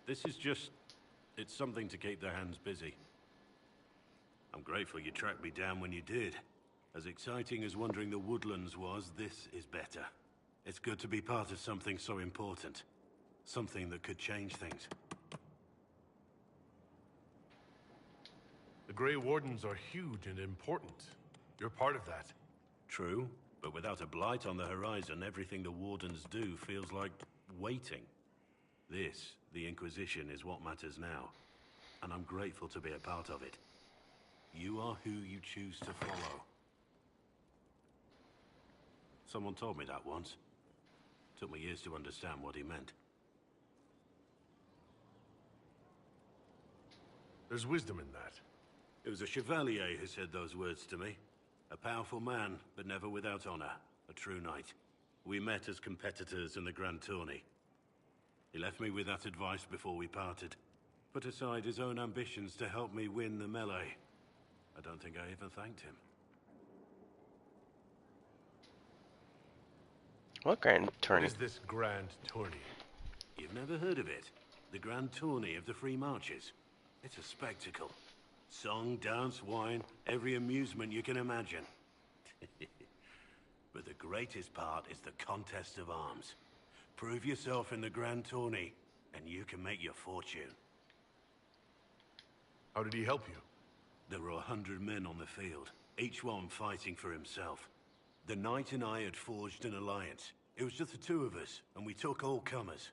This is just... It's something to keep their hands busy. I'm grateful you tracked me down when you did. As exciting as wandering the woodlands was, this is better. It's good to be part of something so important. Something that could change things. The Grey Wardens are huge and important. You're part of that. True, but without a blight on the horizon, everything the Wardens do feels like waiting. This, the Inquisition, is what matters now. And I'm grateful to be a part of it. You are who you choose to follow. Someone told me that once. Took me years to understand what he meant. There's wisdom in that. It was a chevalier who said those words to me. A powerful man, but never without honor. A true knight. We met as competitors in the Grand Tourney. He left me with that advice before we parted. Put aside his own ambitions to help me win the melee. I don't think I even thanked him. What grand What tourney? is this Grand Tourney? You've never heard of it? The Grand Tourney of the Free Marches. It's a spectacle. Song, dance, wine, every amusement you can imagine. But the greatest part is the contest of arms. Prove yourself in the Grand Tourney, and you can make your fortune. How did he help you? There were 100 men on the field, each one fighting for himself. The knight and I had forged an alliance. It was just the two of us, and we took all comers.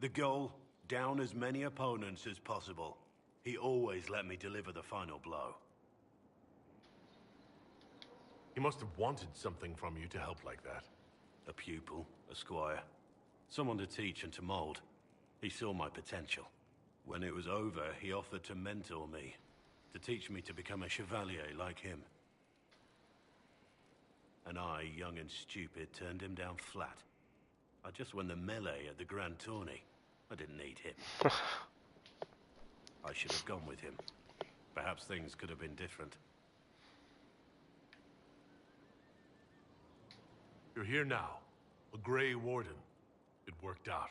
The goal, down as many opponents as possible. He always let me deliver the final blow. He must have wanted something from you to help like that. A pupil, a squire. Someone to teach and to mold. He saw my potential. When it was over, he offered to mentor me. To teach me to become a chevalier like him. And I, young and stupid, turned him down flat. I just won the melee at the Grand Tourney. I didn't need him. I should have gone with him. Perhaps things could have been different. You're here now. A Grey Warden. It worked out.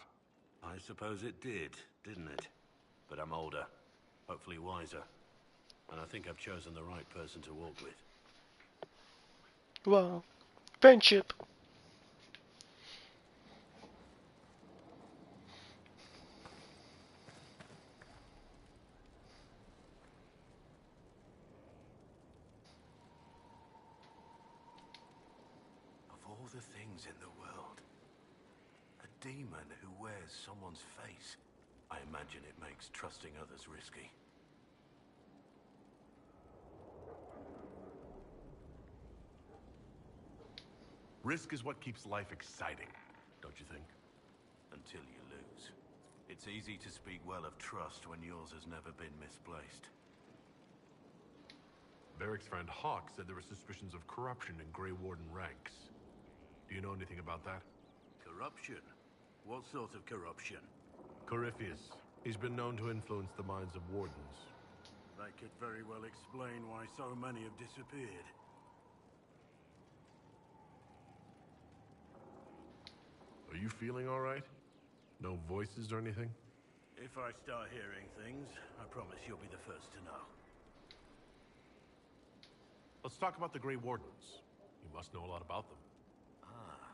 I suppose it did, didn't it? But I'm older. Hopefully wiser. And I think I've chosen the right person to walk with. Well, friendship. Of all the things in the world, a demon who wears someone's face. I imagine it makes trusting others risky. Risk is what keeps life exciting, don't you think? Until you lose. It's easy to speak well of trust when yours has never been misplaced. Varric's friend Hawk said there were suspicions of corruption in Grey Warden ranks. Do you know anything about that? Corruption? What sort of corruption? Corypheus. He's been known to influence the minds of wardens. That could very well explain why so many have disappeared. Are you feeling all right? No voices or anything? If I start hearing things, I promise you'll be the first to know. Let's talk about the Grey Wardens. You must know a lot about them. Ah,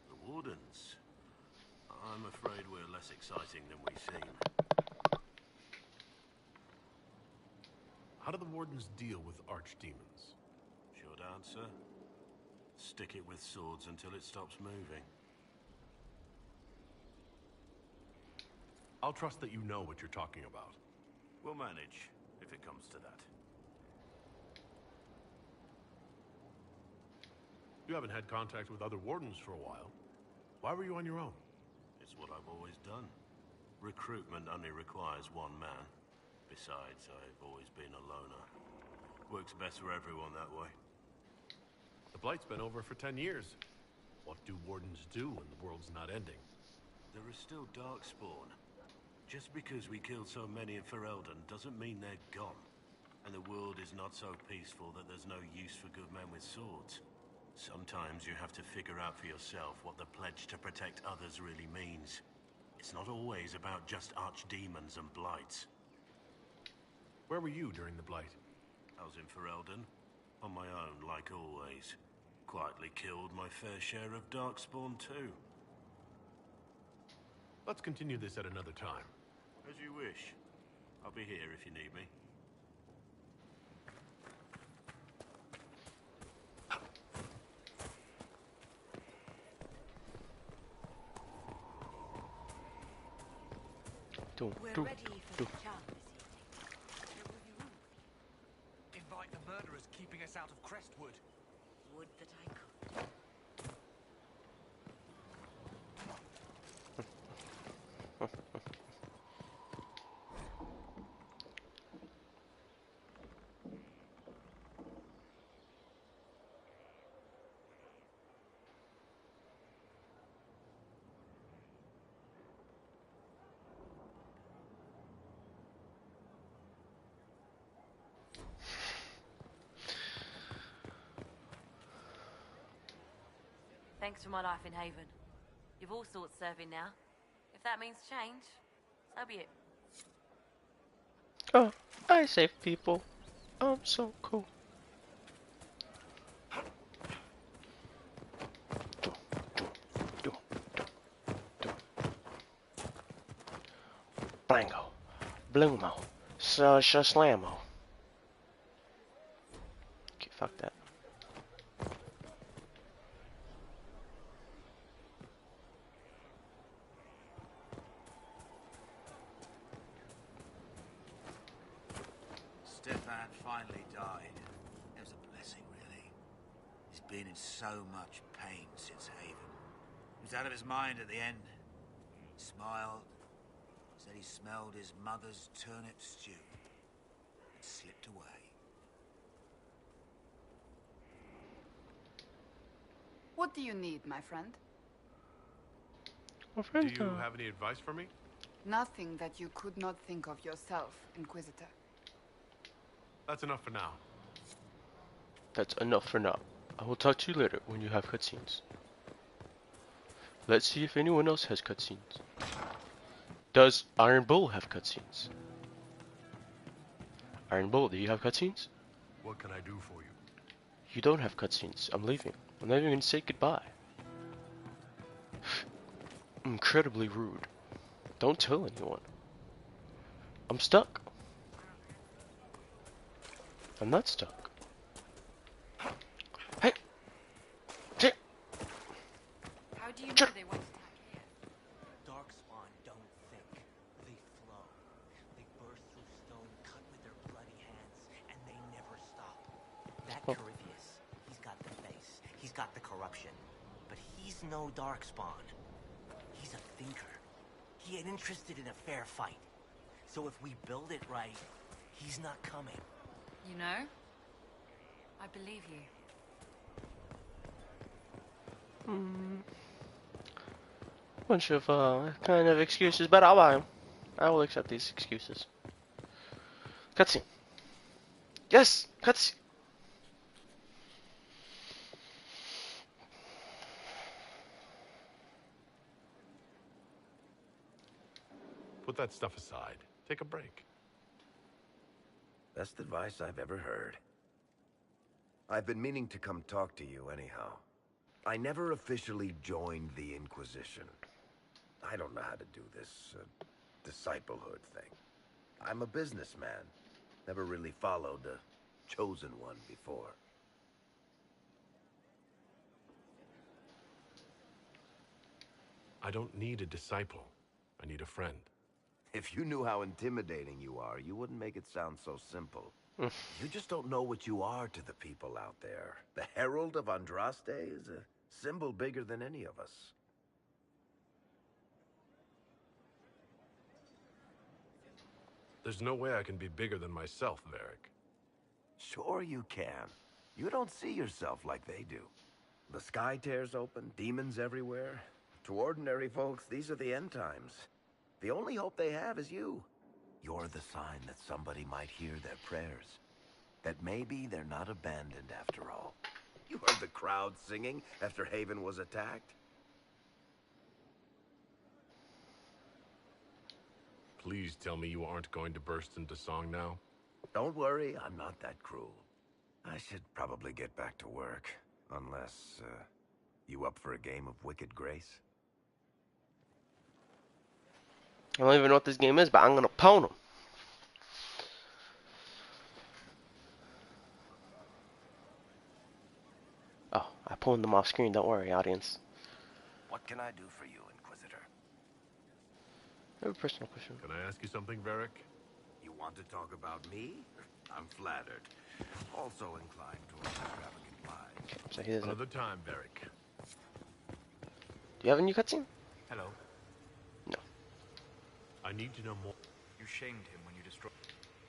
the Wardens. I'm afraid we're less exciting than we seem. How do the Wardens deal with archdemons? Short answer? Stick it with swords until it stops moving. I'll trust that you know what you're talking about. We'll manage, if it comes to that. You haven't had contact with other Wardens for a while. Why were you on your own? It's what I've always done. Recruitment only requires one man. Besides, I've always been a loner. Works best for everyone that way. The Blight's been over for 10 years. What do Wardens do when the world's not ending? There is still Darkspawn. Just because we killed so many in Ferelden doesn't mean they're gone. And the world is not so peaceful that there's no use for good men with swords. Sometimes you have to figure out for yourself what the pledge to protect others really means. It's not always about just archdemons and blights. Where were you during the Blight? I was in Ferelden, on my own, like always. Quietly killed my fair share of Darkspawn too. Let's continue this at another time. As you wish. I'll be here if you need me. We're ready for the charm this evening. Invite the murderers keeping us out of Crestwood. Would that I could. Thanks for my life in Haven. You've all sorts serving now. If that means change, so be it. Oh, I save people. I'm so cool. Blango. Blumo. Slammo. Okay, fuck that. Stefan finally died. It was a blessing, really. He's been in so much pain since Haven. He was out of his mind at the end. He smiled, said he smelled his mother's turnip stew, and slipped away. What do you need, my friend? Do you have any advice for me? Nothing that you could not think of yourself, Inquisitor. That's enough for now. That's enough for now. I will talk to you later when you have cutscenes. Let's see if anyone else has cutscenes. Does Iron Bull have cutscenes? Iron Bull, do you have cutscenes? What can I do for you? You don't have cutscenes. I'm leaving. I'm not even gonna say goodbye. Incredibly rude. Don't tell anyone. I'm stuck. I'm not stuck. Hey! Hey! How do you know they won't attack here? Darkspawn don't think, they flow. They burst through stone cut with their bloody hands, and they never stop. That Carivius, he's got the face, he's got the corruption, but he's no Darkspawn. He's a thinker. He ain't interested in a fair fight. So if we build it right, he's not coming. You know? I believe you. Bunch of kind of excuses, but I'll buy them. I will accept these excuses. Cutscene. Yes, cutscene. Put that stuff aside. Take a break. Best advice I've ever heard. I've been meaning to come talk to you anyhow. I never officially joined the Inquisition. I don't know how to do this disciplehood thing. I'm a businessman. Never really followed a chosen one before. I don't need a disciple. I need a friend. If you knew how intimidating you are, you wouldn't make it sound so simple. You just don't know what you are to the people out there. The Herald of Andraste is a symbol bigger than any of us. There's no way I can be bigger than myself, Varric. Sure you can. You don't see yourself like they do. The sky tears open, demons everywhere. To ordinary folks, these are the end times. The only hope they have is you. You're the sign that somebody might hear their prayers. That maybe they're not abandoned after all. You heard the crowd singing after Haven was attacked? please tell me you aren't going to burst into song now? Don't worry, I'm not that cruel. I should probably get back to work. Unless, you up for a game of Wicked Grace? I don't even know what this game is, but I'm gonna pwn him. Oh, I pwned them off screen. Don't worry, audience. What can I do for you, Inquisitor? I have a personal question. Can I ask you something, Varric? You want to talk about me? I'm flattered. Also inclined to extravagant lies. So he doesn't. Another time, Varric. Do you have a new cutscene? Hello. No. I need to know more. You shamed him when you destroyed.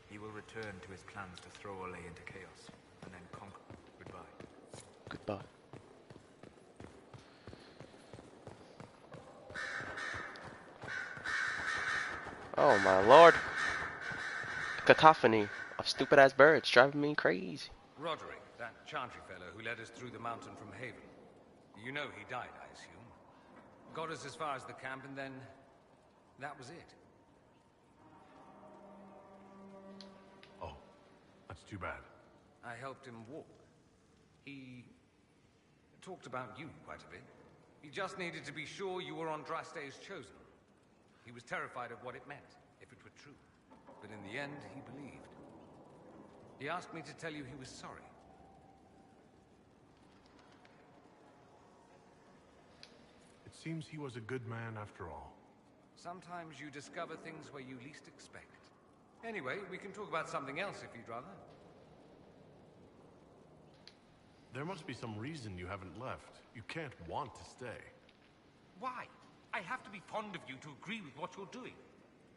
He will return to his plans to throw Olay into chaos and then conquer. Goodbye. Goodbye. Oh my lord. The cacophony of stupid ass birds driving me crazy. Roderick, that Chantry fellow who led us through the mountain from Haven. You know he died, I assume. Got us as far as the camp and then... that was it. Oh, that's too bad. I helped him walk. He... talked about you quite a bit. He just needed to be sure you were Andraste's chosen. He was terrified of what it meant, if it were true. But in the end, he believed. He asked me to tell you he was sorry. It seems he was a good man after all. Sometimes you discover things where you least expect. Anyway, we can talk about something else if you'd rather. There must be some reason you haven't left. You can't want to stay. Why? I have to be fond of you to agree with what you're doing.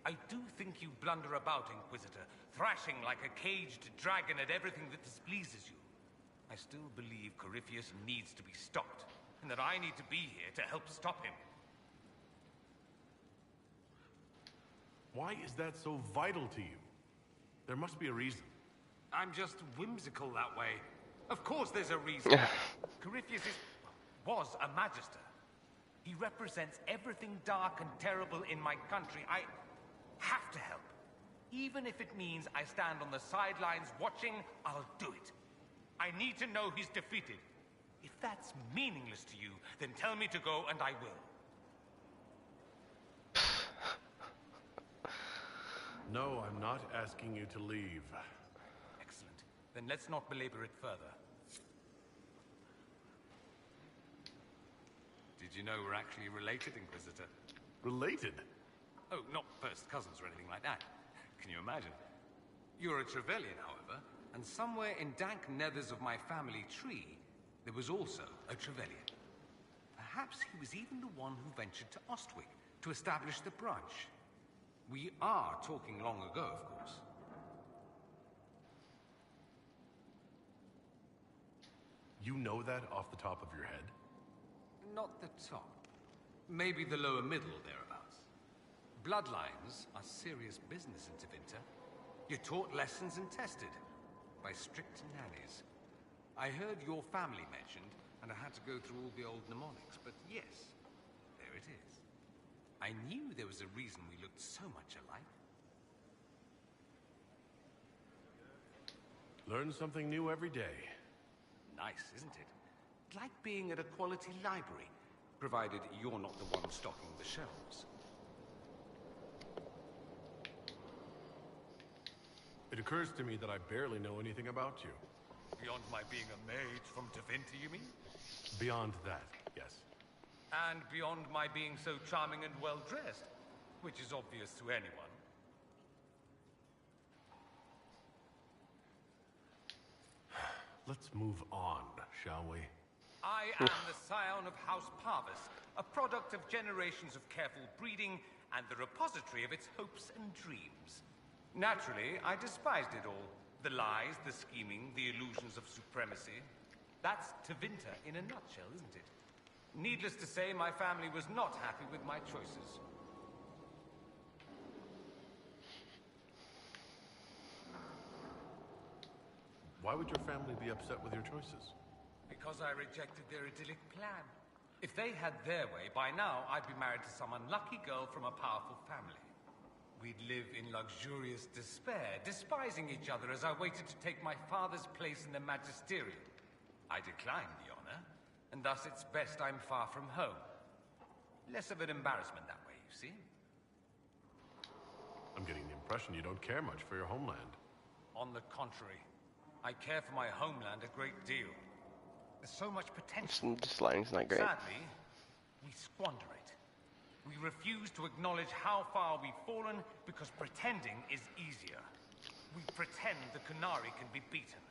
I do think you blunder about, Inquisitor, thrashing like a caged dragon at everything that displeases you. I still believe Corypheus needs to be stopped, and that I need to be here to help stop him. Why is that so vital to you? There must be a reason. I'm just whimsical that way. Of course there's a reason. Corypheus was a Magister. He represents everything dark and terrible in my country. I have to help. Even if it means I stand on the sidelines watching, I'll do it. I need to know he's defeated. If that's meaningless to you, then tell me to go and I will. No, I'm not asking you to leave. Excellent. Then let's not belabor it further. Did you know we're actually related, Inquisitor? Related? Oh, not first cousins or anything like that. Can you imagine? You're a Trevelyan, however, and somewhere in dank nethers of my family tree, there was also a Trevelyan. Perhaps he was even the one who ventured to Ostwick to establish the branch. We are talking long ago, of course. You know that off the top of your head? Not the top. Maybe the lower middle thereabouts. Bloodlines are serious business in Tevinter. You're taught lessons and tested by strict nannies. I heard your family mentioned, and I had to go through all the old mnemonics, but yes, there it is. I knew there was a reason we looked so much alike. Learn something new every day. Nice, isn't it? Like being at a quality library, provided you're not the one stocking the shelves. It occurs to me that I barely know anything about you. Beyond my being a mage from Tevinter, you mean? Beyond that, yes. And beyond my being so charming and well-dressed, which is obvious to anyone. Let's move on, shall we? I am the scion of House Parvis, a product of generations of careful breeding and the repository of its hopes and dreams. Naturally, I despised it all. The lies, the scheming, the illusions of supremacy. That's Tevinter in a nutshell, isn't it? Needless to say, my family was not happy with my choices. Why would your family be upset with your choices? Because I rejected their idyllic plan. If they had their way, by now I'd be married to some unlucky girl from a powerful family. we'd live in luxurious despair, despising each other as I waited to take my father's place in the magisterium. I declined the honor, and thus it's best I'm far from home. Less of an embarrassment that way, you see? I'm getting the impression you don't care much for your homeland. On the contrary, I care for my homeland a great deal. There's so much potential. This lighting's not great. Sadly, we squander it. We refuse to acknowledge how far we've fallen because pretending is easier. We pretend the Qunari can be beaten.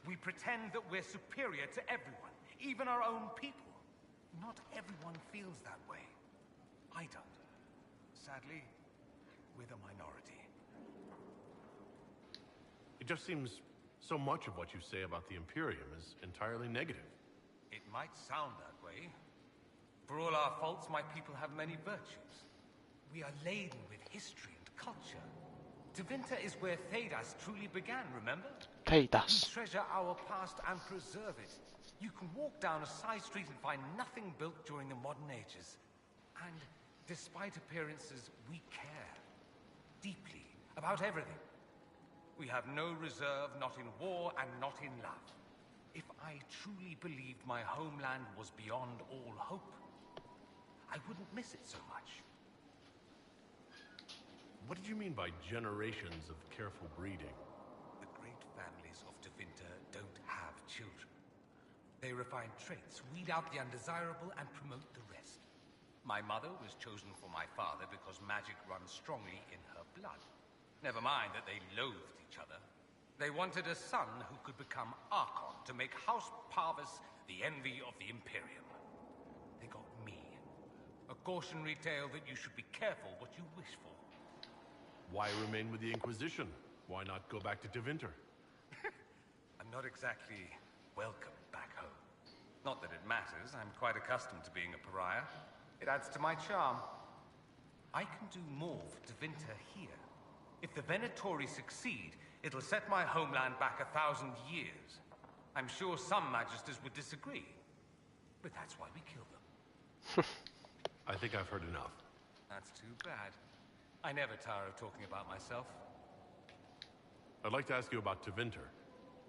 We pretend that we're superior to everyone, even our own people. Not everyone feels that way. I don't. Sadly, we're the minority. It just seems so much of what you say about the Imperium is entirely negative. It might sound that way. For all our faults, my people have many virtues. We are laden with history and culture. Tevinter is where Thedas truly began, remember? Thedas. We treasure our past and preserve it. You can walk down a side street and find nothing built during the modern ages. And despite appearances, we care. Deeply. About everything. We have no reserve, not in war and not in love. If I truly believed my homeland was beyond all hope, I wouldn't miss it so much. What did you mean by generations of careful breeding? The great families of Tevinter don't have children. They refine traits, weed out the undesirable, and promote the rest. My mother was chosen for my father because magic runs strongly in her blood. Never mind that they loathed each other. They wanted a son who could become Archon to make House Parvis the envy of the Imperium. They got me. A cautionary tale that you should be careful what you wish for. Why remain with the Inquisition? Why not go back to Tevinter? I'm not exactly welcome back home. Not that it matters. I'm quite accustomed to being a pariah. It adds to my charm. I can do more for Tevinter here. If the Venatori succeed, it'll set my homeland back 1,000 years. I'm sure some magisters would disagree. But that's why we kill them. I think I've heard enough. That's too bad. I never tire of talking about myself. I'd like to ask you about Tevinter.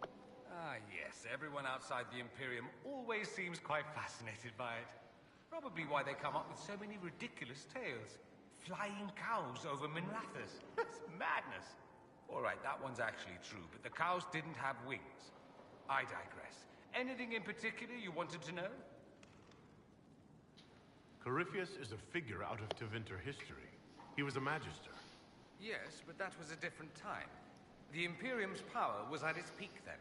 Ah, yes. Everyone outside the Imperium always seems quite fascinated by it. Probably why they come up with so many ridiculous tales. Flying cows over Minrathous. It's madness. All right, that one's actually true, but the cows didn't have wings. I digress. Anything in particular you wanted to know? Corypheus is a figure out of Tevinter history. He was a magister. Yes, but that was a different time. The Imperium's power was at its peak then.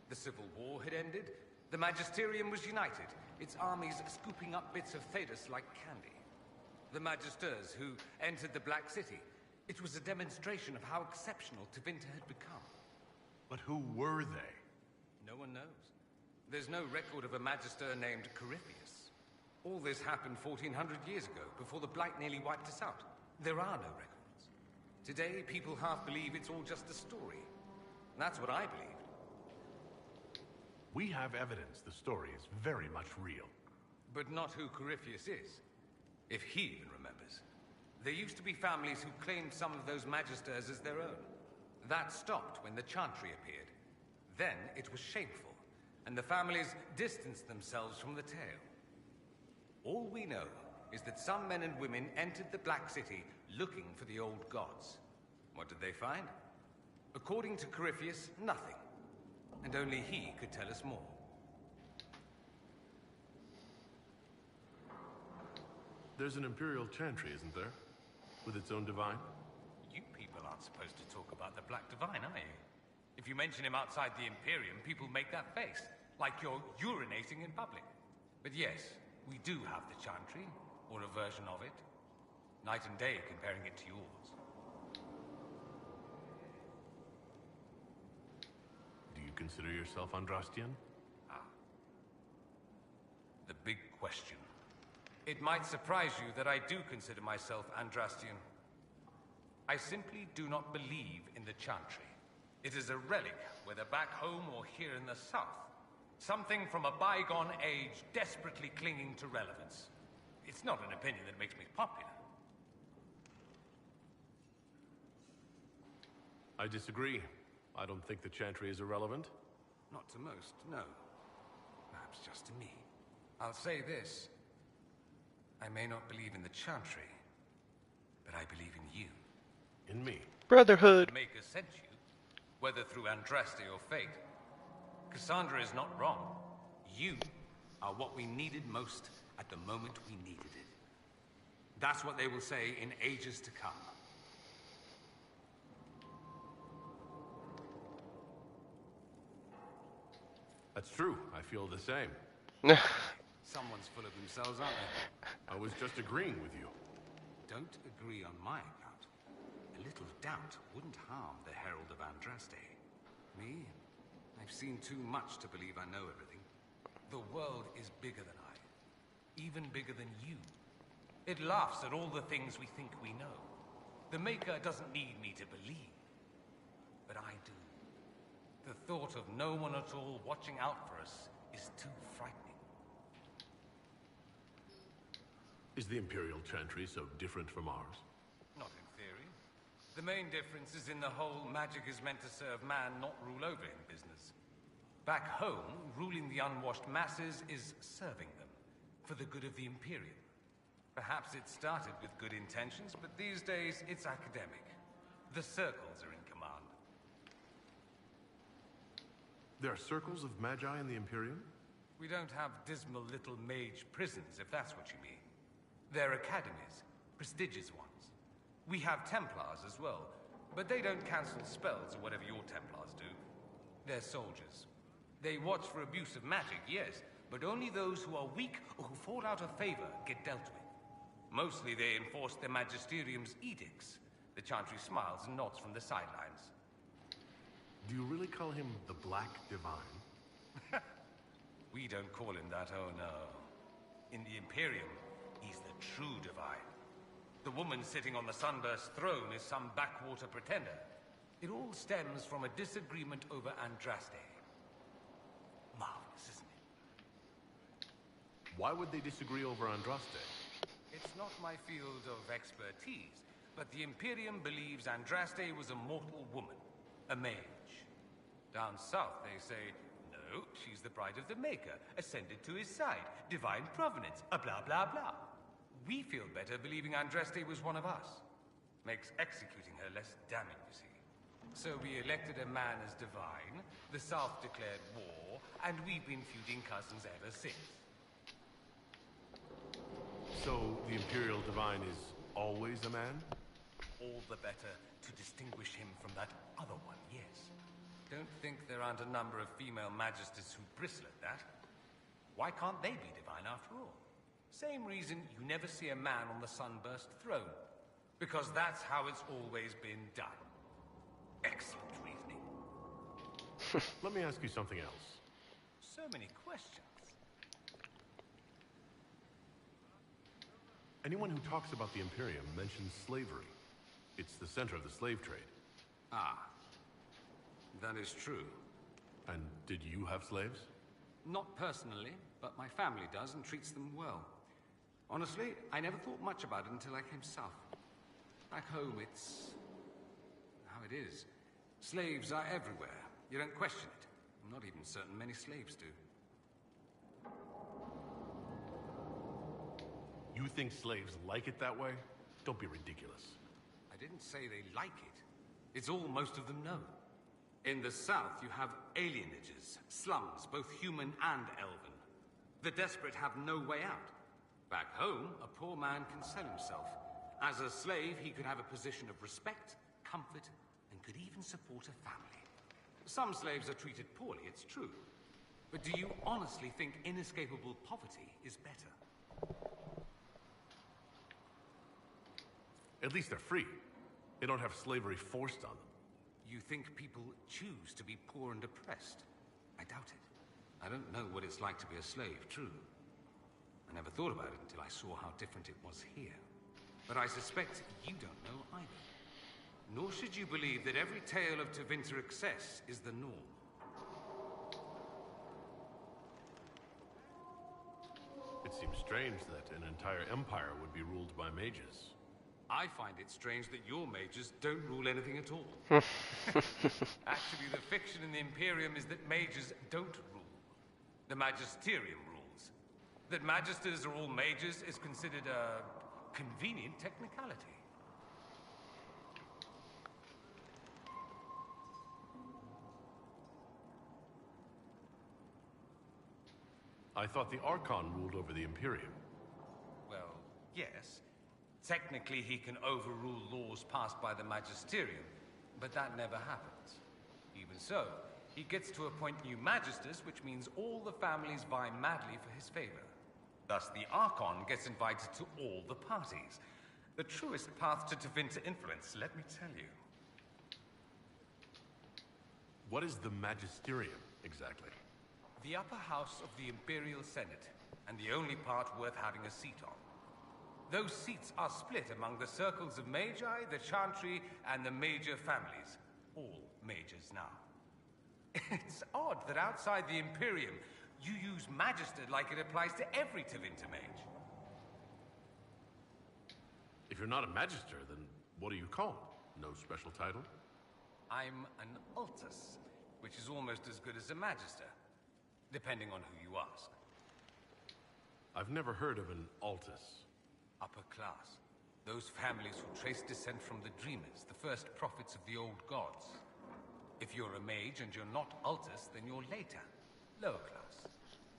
The Civil War had ended. The Magisterium was united, its armies scooping up bits of Thedas like candy. The Magisters who entered the Black City. It was a demonstration of how exceptional Tevinter had become. But who were they? No one knows. There's no record of a Magister named Corypheus. All this happened 1,400 years ago, before the Blight nearly wiped us out. There are no records. Today, people half believe it's all just a story. That's what I believed. We have evidence the story is very much real. But not who Corypheus is. If he even remembers. There used to be families who claimed some of those Magisters as their own. That stopped when the Chantry appeared. Then it was shameful, and the families distanced themselves from the tale. All we know is that some men and women entered the Black City looking for the old gods. What did they find? According to Corypheus, nothing. And only he could tell us more. There's an Imperial Chantry, isn't there? With its own divine? You people aren't supposed to talk about the Black Divine, are you? If you mention him outside the Imperium, people make that face. Like you're urinating in public. But yes, we do have the Chantry, or a version of it. Night and day comparing it to yours. Do you consider yourself Andrastian? Ah. The big question. It might surprise you that I do consider myself Andrastian. I simply do not believe in the Chantry. It is a relic, whether back home or here in the south. Something from a bygone age desperately clinging to relevance. It's not an opinion that makes me popular. I disagree. I don't think the Chantry is irrelevant. Not to most, no. Perhaps just to me. I'll say this. I may not believe in the Chantry, but I believe in you. In me. Brotherhood. The Maker sent you, whether through Andraste or fate. Cassandra is not wrong. You are what we needed most at the moment we needed it. That's what they will say in ages to come. That's true. I feel the same. Someone's full of themselves, aren't they? I was just agreeing with you. Don't agree on my account. A little doubt wouldn't harm the Herald of Andraste. Me? I've seen too much to believe I know everything. The world is bigger than I. Even bigger than you. It laughs at all the things we think we know. The Maker doesn't need me to believe. But I do. The thought of no one at all watching out for us is too frightening. Is the Imperial Chantry so different from ours? Not in theory. The main difference is in the whole magic is meant to serve man, not rule over him business. Back home, ruling the unwashed masses is serving them, for the good of the Imperium. Perhaps it started with good intentions, but these days it's academic. The circles are in command. There are circles of magi in the Imperium? We don't have dismal little mage prisons, if that's what you mean. They're academies, prestigious ones. We have Templars as well, but they don't cancel spells or whatever your Templars do. They're soldiers. They watch for abuse of magic, yes, but only those who are weak or who fall out of favor get dealt with. Mostly they enforce their Magisterium's edicts. The Chantry smiles and nods from the sidelines. Do you really call him the Black Divine? We don't call him that, oh no. In the Imperium, he's the true divine. The woman sitting on the Sunburst throne is some backwater pretender. It all stems from a disagreement over Andraste. Marvelous, isn't it? Why would they disagree over Andraste? It's not my field of expertise, but the Imperium believes Andraste was a mortal woman, a mage. Down south, they say, no, she's the bride of the Maker, ascended to his side, divine provenance, a blah blah blah. We feel better believing Andraste was one of us. Makes executing her less damning, you see. So we elected a man as divine, the South declared war, and we've been feuding cousins ever since. So, the Imperial Divine is always a man? All the better to distinguish him from that other one, yes. Don't think there aren't a number of female magisters who bristle at that. Why can't they be divine after all? Same reason you never see a man on the Sunburst throne. Because that's how it's always been done. Excellent reasoning. Let me ask you something else. So many questions. Anyone who talks about the Imperium mentions slavery. It's the center of the slave trade. Ah. That is true. And did you have slaves? Not personally, but my family does and treats them well. Honestly, I never thought much about it until I came south. Back home, it's how it is. Slaves are everywhere. You don't question it. I'm not even certain many slaves do. You think slaves like it that way? Don't be ridiculous. I didn't say they like it. It's all most of them know. In the south, you have alienages, slums, both human and elven. The desperate have no way out. Back home, a poor man can sell himself. As a slave, he could have a position of respect, comfort, and could even support a family. Some slaves are treated poorly, it's true. But do you honestly think inescapable poverty is better? At least they're free. They don't have slavery forced on them. You think people choose to be poor and oppressed? I doubt it. I don't know what it's like to be a slave, true. I never thought about it until I saw how different it was here. But I suspect you don't know either. Nor should you believe that every tale of Tevinter excess is the norm. It seems strange that an entire empire would be ruled by mages. I find it strange that your mages don't rule anything at all. Actually, the fiction in the Imperium is that mages don't rule. The Magisterium rules. That magisters are all mages is considered a convenient technicality. I thought the Archon ruled over the Imperium. Well, yes. Technically, he can overrule laws passed by the Magisterium, but that never happens. Even so, he gets to appoint new Magisters, which means all the families vie madly for his favor. Thus, the Archon gets invited to all the parties. The truest path to Tevinter influence, let me tell you. What is the Magisterium, exactly? The upper house of the Imperial Senate, and the only part worth having a seat on. Those seats are split among the circles of Magi, the Chantry, and the major families. All majors now. It's odd that outside the Imperium, you use Magister like it applies to every Tevinter mage. If you're not a Magister, then what are you called? No special title? I'm an Altus, which is almost as good as a Magister, depending on who you ask. I've never heard of an Altus. Upper class. Those families who trace descent from the Dreamers, the first prophets of the old gods. If you're a mage and you're not Altus, then you're later. Lower class.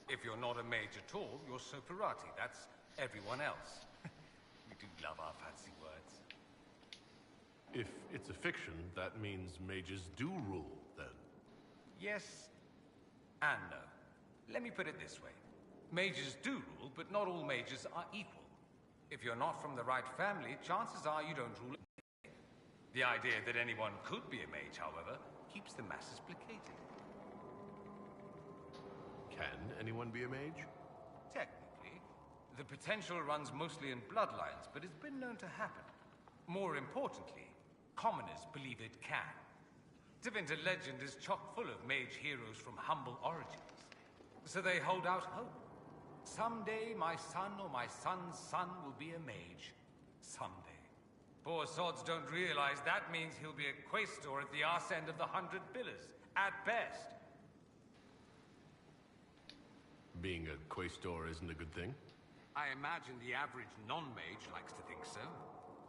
If you're not a mage at all, you're Soperati. That's everyone else. We do love our fancy words. If it's a fiction, that means mages do rule, then. Yes and no. Let me put it this way. Mages do rule, but not all mages are equal. If you're not from the right family, chances are you don't rule. The idea that anyone could be a mage, however, keeps the masses placated. Can anyone be a mage? Technically. The potential runs mostly in bloodlines, but it's been known to happen. More importantly, commoners believe it can. Tevinter legend is chock full of mage heroes from humble origins. So they hold out hope. Someday my son or my son's son will be a mage. Someday. Poor sods don't realize that means he'll be a quaestor at the arse end of the 100 Pillars, at best. Being a quaestor isn't a good thing? I imagine the average non-mage likes to think so.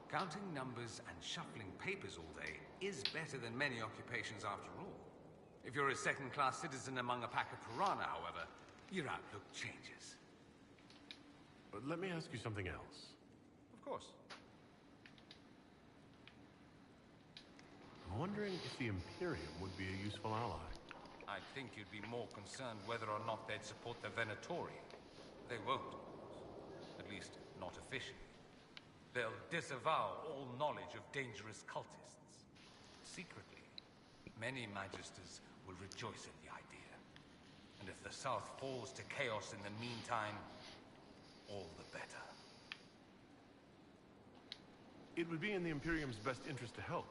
Counting numbers and shuffling papers all day is better than many occupations after all. If you're a second-class citizen among a pack of piranha, however, your outlook changes. But let me ask you something else. Of course. I'm wondering if the Imperium would be a useful ally. I think you'd be more concerned whether or not they'd support the Venatori. They won't, of course. At least, not officially. They'll disavow all knowledge of dangerous cultists. Secretly, many Magisters will rejoice at the idea. And if the South falls to chaos in the meantime, all the better. It would be in the Imperium's best interest to help.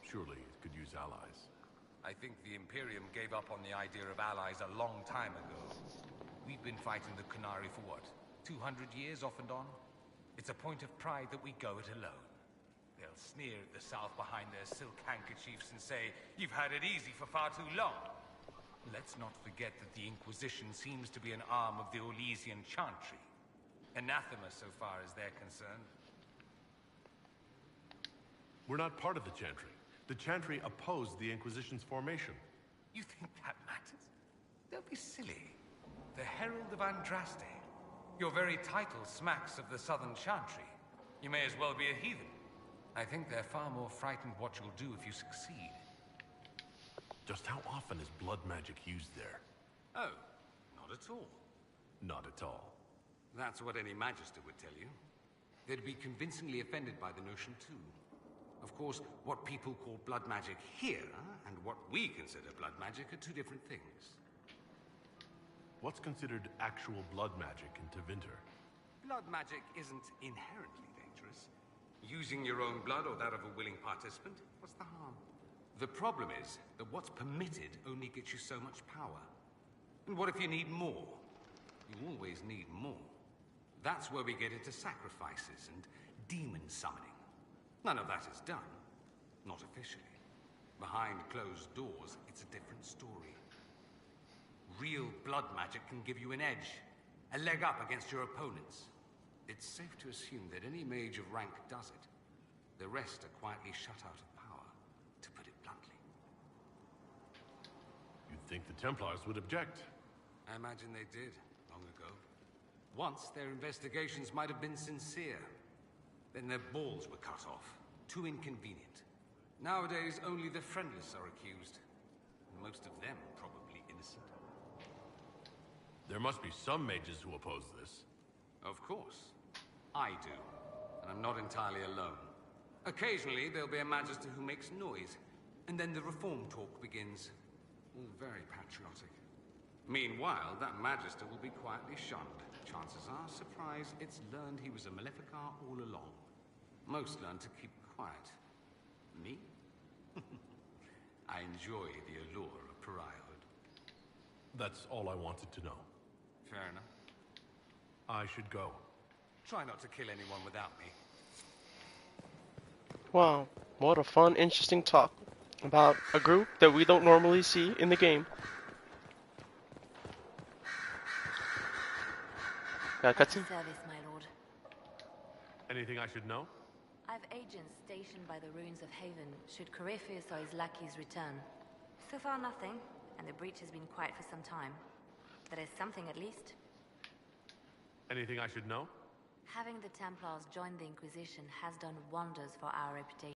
Surely it could use allies. I think the Imperium gave up on the idea of allies a long time ago. We've been fighting the Qunari for what? 200 years off and on? It's a point of pride that we go it alone. They'll sneer at the South behind their silk handkerchiefs and say, "You've had it easy for far too long." Let's not forget that the Inquisition seems to be an arm of the Orlesian Chantry. Anathema so far as they're concerned. We're not part of the Chantry. The Chantry opposed the Inquisition's formation. You think that matters? Don't be silly. The Herald of Andraste. Your very title smacks of the Southern Chantry. You may as well be a heathen. I think they're far more frightened what you'll do if you succeed. Just how often is blood magic used there? Oh, not at all. Not at all. That's what any Magister would tell you. They'd be convincingly offended by the notion, too. Of course, what people call blood magic here, and what we consider blood magic, are two different things. What's considered actual blood magic in Tevinter? Blood magic isn't inherently dangerous. Using your own blood or that of a willing participant, what's the harm? The problem is that what's permitted only gets you so much power. And what if you need more? You always need more. That's where we get into sacrifices and demon summoning. None of that is done. Not officially. Behind closed doors, it's a different story. Real blood magic can give you an edge, a leg up against your opponents. It's safe to assume that any mage of rank does it. The rest are quietly shut out of power, to put it bluntly. You'd think the Templars would object. I imagine they did, long ago. Once, their investigations might have been sincere. Then their balls were cut off. Too inconvenient. Nowadays, only the friendless are accused. And most of them probably innocent. There must be some mages who oppose this. Of course. I do. And I'm not entirely alone. Occasionally, there'll be a magister who makes noise. And then the reform talk begins. All very patriotic. Meanwhile, that magister will be quietly shunned. Chances are, surprise, it's learned he was a Maleficar all along. Most learn to keep quiet. Me? I enjoy the allure of pariahhood. That's all I wanted to know. Fair enough. I should go. Try not to kill anyone without me. Wow, what a fun, interesting talk about a group that we don't normally see in the game. Got a cutscene? Service, my lord. Anything I should know? I've agents stationed by the ruins of Haven, should Corypheus or his lackeys return. So far nothing, and the breach has been quiet for some time. But there's something at least. Anything I should know? Having the Templars join the Inquisition has done wonders for our reputation.